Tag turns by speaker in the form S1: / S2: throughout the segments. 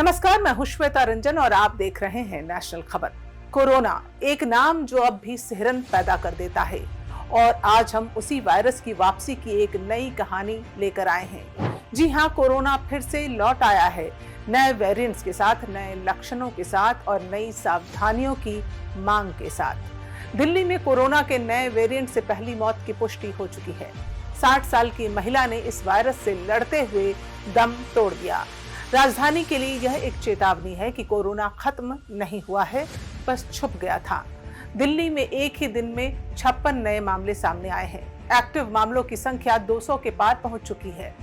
S1: नमस्कार, मैं हूं श्वेता रंजन और आप देख रहे हैं नेशनल खबर। कोरोना एक नाम जो अब भी सिहरन पैदा कर देता है और आज हम उसी वायरस की वापसी की एक नई कहानी लेकर आए हैं। जी हां, कोरोना फिर से लौट आया है, नए वेरिएंट्स के साथ, नए लक्षणों के साथ और नई सावधानियों की मांग के साथ। दिल्ली में कोरोना के नए वेरिएंट से पहली मौत की पुष्टि हो चुकी है। 60 साल की महिला ने इस वायरस से लड़ते हुए दम तोड़ दिया। राजधानी के लिए यह एक चेतावनी है कि कोरोना खत्म नहीं हुआ है, बस छुप गया था। दिल्ली में एक ही दिन में 56 नए मामले सामने आए हैं। एक्टिव मामलों की संख्या 200 के पार पहुंच चुकी है।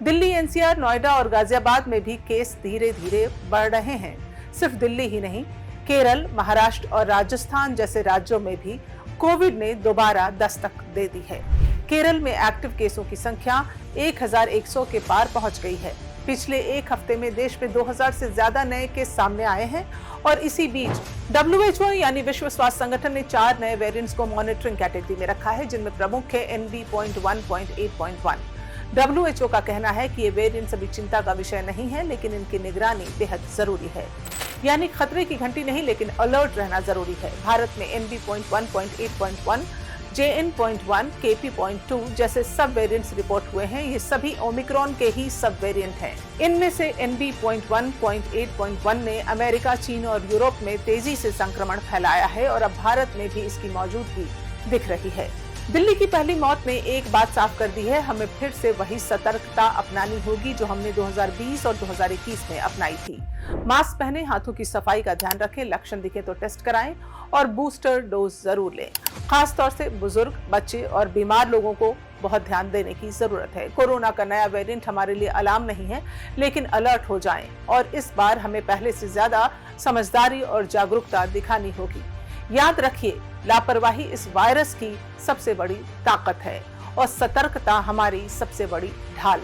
S1: दिल्ली, एनसीआर, नोएडा और गाजियाबाद में भी केस धीरे धीरे बढ़ रहे हैं। सिर्फ दिल्ली ही नहीं, केरल, महाराष्ट्र और राजस्थान जैसे राज्यों में भी कोविड ने दोबारा दस्तक दे दी है। केरल में एक्टिव केसों की संख्या 1100 के पार पहुंच गई है। पिछले एक हफ्ते में देश में 2000 से ज्यादा नए केस सामने आए हैं और इसी बीच WHO यानी विश्व स्वास्थ्य संगठन ने 4 नए वेरिएंट्स को मॉनिटरिंग कैटेगरी में रखा है, जिनमें प्रमुख है NB.1.8.1। WHO का कहना है कि ये वेरिएंट्स अभी चिंता का विषय नहीं है, लेकिन इनकी निगरानी बेहद जरूरी है। यानी खतरे की घंटी नहीं, लेकिन अलर्ट रहना जरूरी है। भारत में NB.1.8.1, JN.1, KP.2 जैसे सब वेरिएंट्स रिपोर्ट हुए हैं। ये सभी ओमिक्रॉन के ही सब वेरिएंट हैं। इनमें से NB.1.8.1 ने अमेरिका, चीन और यूरोप में तेजी से संक्रमण फैलाया है और अब भारत में भी इसकी मौजूदगी दिख रही है। दिल्ली की पहली मौत ने एक बात साफ कर दी है, हमें फिर से वही सतर्कता अपनानी होगी जो हमने 2020 और 2021 में अपनाई थी। मास्क पहने, हाथों की सफाई का ध्यान रखें, लक्षण दिखे तो टेस्ट कराएं और बूस्टर डोज जरूर लें। खास तौर से बुजुर्ग, बच्चे और बीमार लोगों को बहुत ध्यान देने की जरूरत है। कोरोना का नया वेरिएंट हमारे लिए अलार्म नहीं है, लेकिन अलर्ट हो जाएं और इस बार हमें पहले से ज्यादा समझदारी और जागरूकता दिखानी होगी। याद रखिए, लापरवाही इस वायरस की सबसे बड़ी ताकत है और सतर्कता हमारी सबसे बड़ी ढाल।